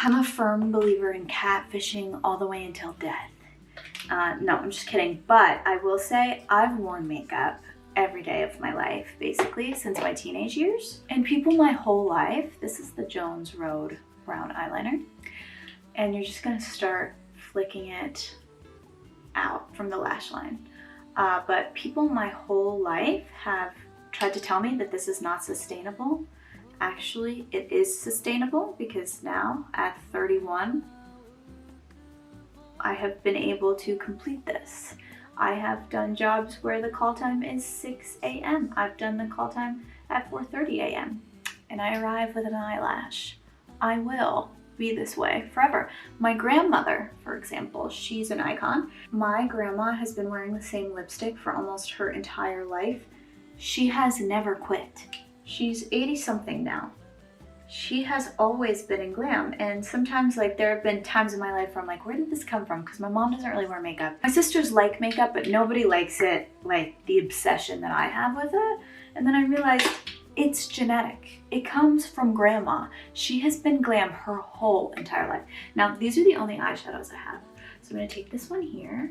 I'm a firm believer in catfishing all the way until death. No, I'm just kidding. But I will say I've worn makeup every day of my life, basically, since my teenage years. And people my whole life, this is the Jones Road brown eyeliner. And you're just gonna start flicking it out from the lash line. But people my whole life have tried to tell me that this is not sustainable. Actually, it is sustainable because now at 31, I have been able to complete this. I have done jobs where the call time is 6 a.m. I've done the call time at 4:30 a.m. and I arrive with an eyelash. I will be this way forever. My grandmother, for example, she's an icon. My grandma has been wearing the same lipstick for almost her entire life. She has never quit. She's 80 something now. She has always been in glam, and sometimes like there have been times in my life where I'm like, where did this come from? Because my mom doesn't really wear makeup. My sisters like makeup, but nobody likes it like the obsession that I have with it. And then I realized it's genetic. It comes from grandma. She has been glam her whole entire life. Now these are the only eyeshadows I have. So I'm gonna take this one here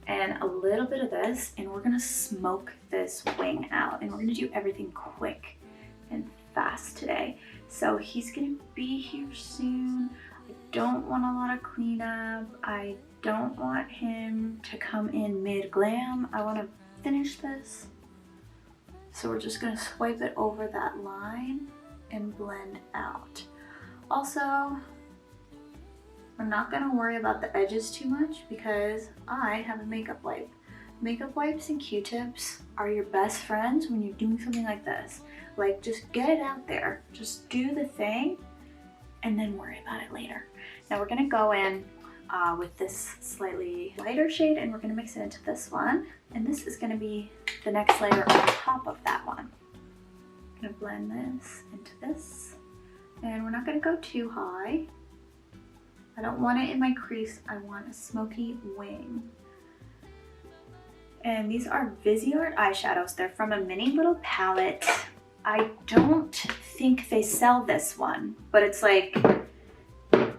and a little bit of this, and we're gonna smoke this wing out, and we're gonna do everything quick and fast today. So he's gonna be here soon. I don't want a lot of cleanup. I don't want him to come in mid-glam. I wanna finish this. So we're just gonna swipe it over that line and blend out. Also, we're not gonna worry about the edges too much because I have a makeup wipe. Makeup wipes and Q-tips are your best friends when you're doing something like this. Like, just get it out there. Just do the thing and then worry about it later. Now we're gonna go in with this slightly lighter shade and we're gonna mix it into this one. And this is gonna be the next layer on top of that one. I'm gonna blend this into this. And we're not gonna go too high. I don't want it in my crease. I want a smoky wing. And these are Viseart eyeshadows. They're from a mini little palette. I don't think they sell this one, but it's like,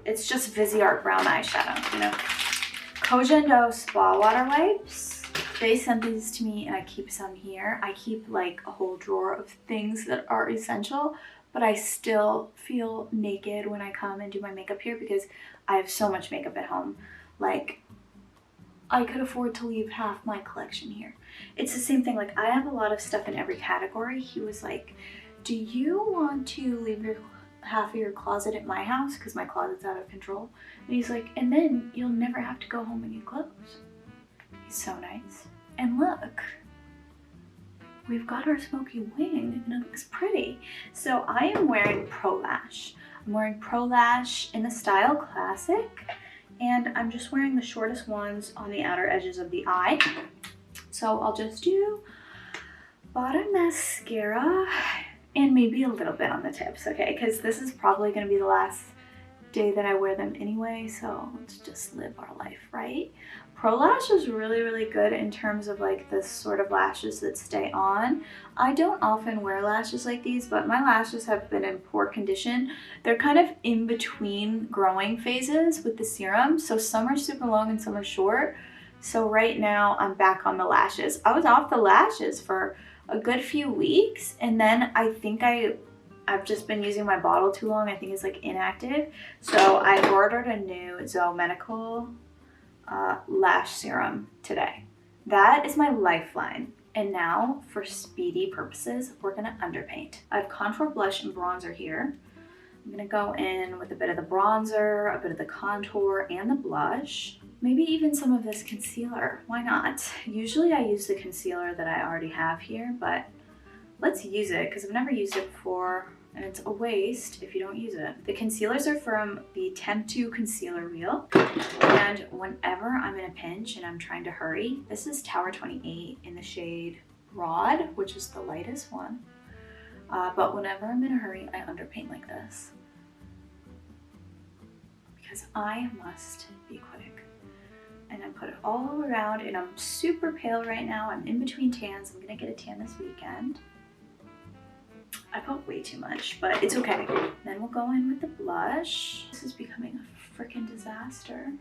it's just Viseart brown eyeshadow, you know. Kojendo Spa Water Wipes. They sent these to me and I keep some here. I keep like a whole drawer of things that are essential, but I still feel naked when I come and do my makeup here because I have so much makeup at home. Like, I could afford to leave half my collection here. It's the same thing, like I have a lot of stuff in every category. He was like, do you want to leave your half of your closet at my house? Because my closet's out of control. And he's like, and then you'll never have to go home and get clothes. He's so nice. And look, we've got our smoky wing and it looks pretty. So I am wearing Pro Lash. I'm wearing Pro Lash in the style Classic. And I'm just wearing the shortest ones on the outer edges of the eye. So I'll just do bottom mascara and maybe a little bit on the tips, okay? Because this is probably gonna be the last day that I wear them anyway, so let's just live our life, right? Pro Lash is really, really good in terms of like the sort of lashes that stay on. I don't often wear lashes like these, but my lashes have been in poor condition. They're kind of in between growing phases with the serum. So some are super long and some are short. So right now I'm back on the lashes. I was off the lashes for a good few weeks, and then I think I've just been using my bottle too long. I think it's like inactive. So I ordered a new Zoe Medical lash serum today. That is my lifeline. And now for speedy purposes, we're gonna underpaint. I have contour, blush, and bronzer here. I'm gonna go in with a bit of the bronzer, a bit of the contour, and the blush. Maybe even some of this concealer, why not? Usually I use the concealer that I already have here, but let's use it because I've never used it before and it's a waste if you don't use it. The concealers are from the Temptu concealer wheel, and whenever I'm in a pinch and I'm trying to hurry, this is Tower 28 in the shade Broad, which is the lightest one. But whenever I'm in a hurry, I underpaint like this because I must be quick. And I put it all around, and I'm super pale right now. I'm in between tans. I'm gonna get a tan this weekend. I put way too much, but it's okay. Then we'll go in with the blush. This is becoming faster.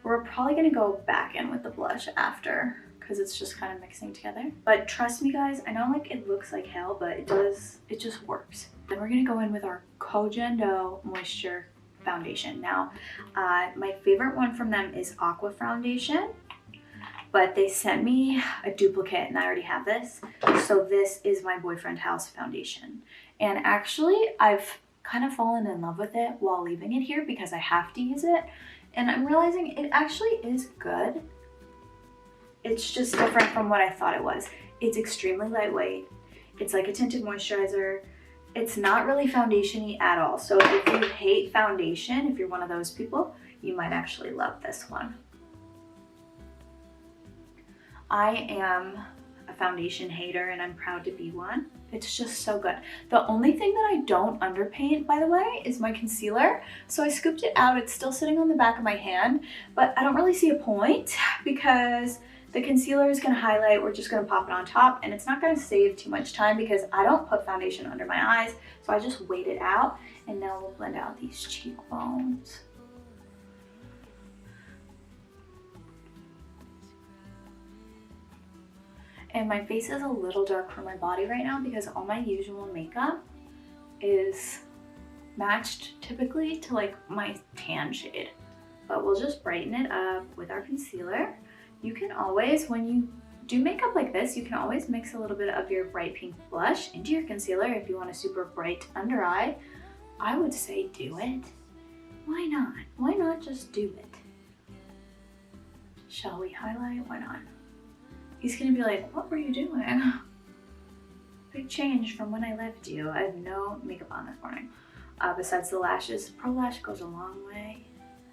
We're probably gonna go back in with the blush after because it's just kind of mixing together. But trust me guys, I know like it looks like hell, but it just works. Then we're gonna go in with our Kojendo Moisture Foundation. Now, my favorite one from them is Aqua Foundation, but they sent me a duplicate and I already have this. So this is my Boyfriend House foundation. And actually, I've kind of fallen in love with it while leaving it here because I have to use it. And I'm realizing it actually is good. It's just different from what I thought it was. It's extremely lightweight. It's like a tinted moisturizer. It's not really foundation-y at all. So if you hate foundation, if you're one of those people, you might actually love this one. I am a foundation hater and I'm proud to be one. It's just so good. The only thing that I don't underpaint, by the way, is my concealer. So I scooped it out. It's still sitting on the back of my hand, but I don't really see a point because the concealer is going to highlight. We're just going to pop it on top and it's not going to save too much time because I don't put foundation under my eyes. So I just wait it out and now we'll blend out these cheekbones. And my face is a little dark for my body right now because all my usual makeup is matched typically to like my tan shade. But we'll just brighten it up with our concealer. You can always, when you do makeup like this, you can always mix a little bit of your bright pink blush into your concealer if you want a super bright under eye. I would say do it. Why not? Why not just do it? Shall we highlight? Why not? He's gonna be like, what were you doing? Big change from when I left you. I have no makeup on this morning. Besides the lashes, Pro Lash goes a long way.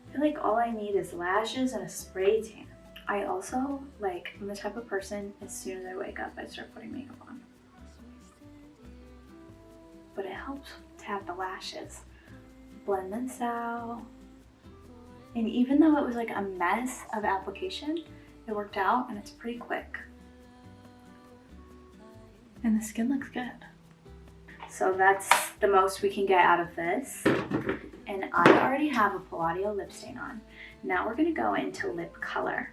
I feel like all I need is lashes and a spray tan. I also, like, I'm the type of person, as soon as I wake up, I start putting makeup on. But it helps to have the lashes. Blend this out. And even though it was like a mess of application, it worked out and it's pretty quick. And the skin looks good. So that's the most we can get out of this. And I already have a Palladio lip stain on. Now we're gonna go into lip color.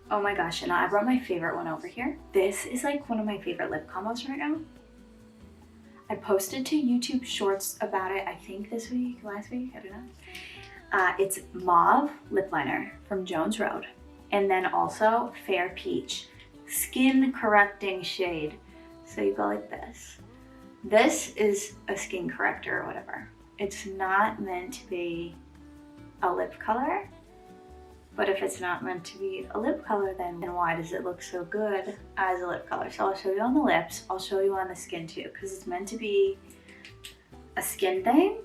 Oh my gosh, and I brought my favorite one over here. This is like one of my favorite lip combos right now. I posted to YouTube shorts about it, I think this week, last week, I don't know. It's Mauve lip liner from Jones Road. And then also Fair Peach, skin correcting shade. So you go like this. This is a skin corrector or whatever. It's not meant to be a lip color, but if it's not meant to be a lip color, then why does it look so good as a lip color? So I'll show you on the lips, I'll show you on the skin too, because it's meant to be a skin thing,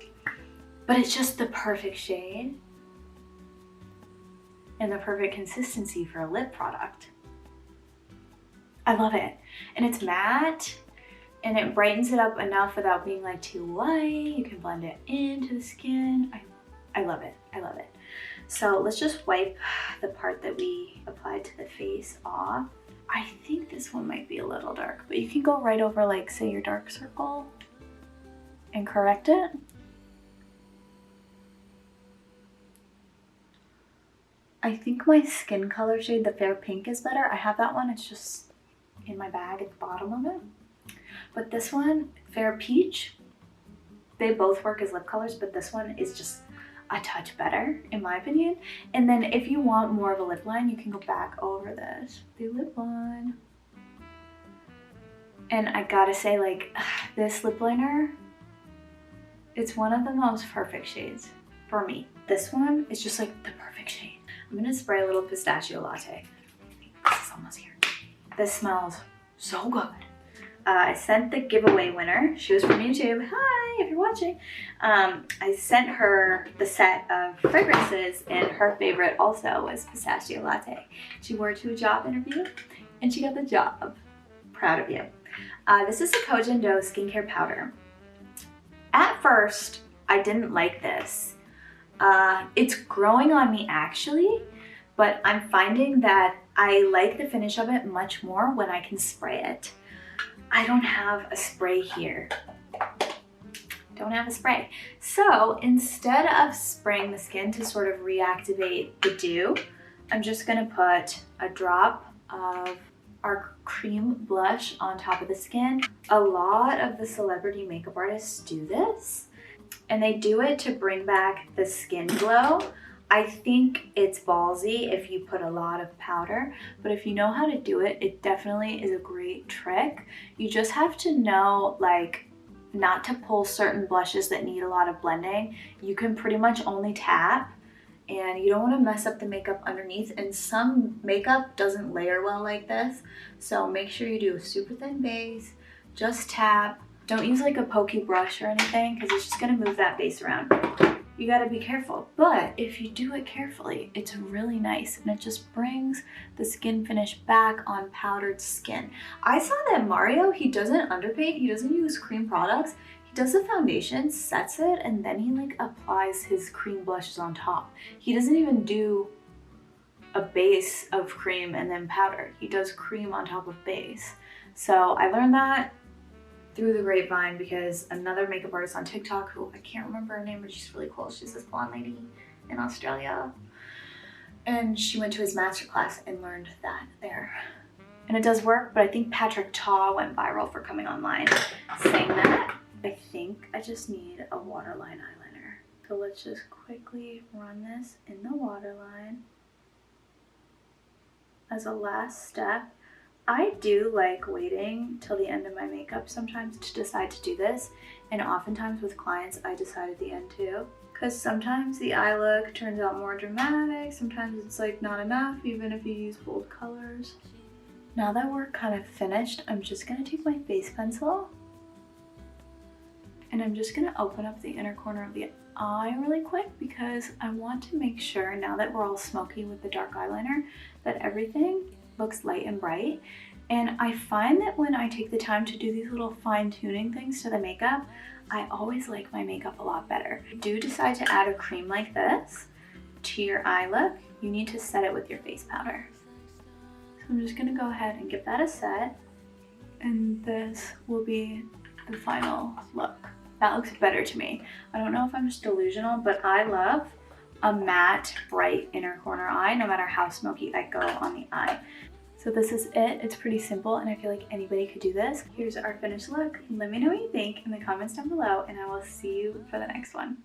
but it's just the perfect shade and the perfect consistency for a lip product. I love it. And it's matte and it brightens it up enough without being like too light. You can blend it into the skin. I love it, I love it. So let's just wipe the part that we applied to the face off. I think this one might be a little dark, but you can go right over like say your dark circle and correct it. I think my skin color shade, the Fair Pink, is better. I have that one, it's just in my bag at the bottom of it. But this one, Fair Peach, they both work as lip colors, but this one is just a touch better, in my opinion. And then if you want more of a lip line, you can go back over this, the lip line. And I gotta say, like, this lip liner, it's one of the most perfect shades for me. This one is just like the perfect shade. I'm gonna spray a little Pistachio Latte. This is almost here. This smells so good. I sent the giveaway winner. She was from YouTube. Hi, if you're watching. I sent her the set of fragrances and her favorite also was Pistachio Latte. She wore it to a job interview and she got the job. Proud of you. This is the Kojendo skincare powder. At first, I didn't like this. It's growing on me actually, but I'm finding that I like the finish of it much more when I can spray it. I don't have a spray here. don't have a spray. So instead of spraying the skin to sort of reactivate the dew, I'm just gonna put a drop of our cream blush on top of the skin. A lot of the celebrity makeup artists do this, and they do it to bring back the skin glow. I think it's ballsy if you put a lot of powder, but if you know how to do it, it definitely is a great trick. You just have to know, like, not to pull certain blushes that need a lot of blending. You can pretty much only tap, and you don't want to mess up the makeup underneath, and some makeup doesn't layer well like this, so make sure you do a super thin base. Just tap. Don't use like a pokey brush or anything, because it's just going to move that base around. You got to be careful, but if you do it carefully, it's really nice, and it just brings the skin finish back on powdered skin. I saw that Mario, he doesn't underpaint, he doesn't use cream products. He does the foundation, sets it, and then he like applies his cream blushes on top. He doesn't even do a base of cream and then powder. He does cream on top of base. So I learned that through the grapevine because another makeup artist on TikTok, who I can't remember her name, but she's really cool. She's this blonde lady in Australia. And she went to his masterclass and learned that there. And it does work, but I think Patrick Ta went viral for coming online saying that. I think I just need a waterline eyeliner. So let's just quickly run this in the waterline as a last step. I do like waiting till the end of my makeup sometimes to decide to do this, and oftentimes with clients I decide at the end too, because sometimes the eye look turns out more dramatic, sometimes it's like not enough even if you use bold colors. Now that we're kind of finished, I'm just gonna take my face pencil and I'm just gonna open up the inner corner of the eye really quick, because I want to make sure, now that we're all smoky with the dark eyeliner, that everything looks light and bright. And I find that when I take the time to do these little fine-tuning things to the makeup, I always like my makeup a lot better. If you do decide to add a cream like this to your eye look, you need to set it with your face powder. So I'm just gonna go ahead and give that a set, and this will be the final look. That looks better to me. I don't know if I'm just delusional, but I love a matte, bright inner corner eye, no matter how smoky I go on the eye. So this is it. It's pretty simple, and I feel like anybody could do this. Here's our finished look. Let me know what you think in the comments down below, and I will see you for the next one.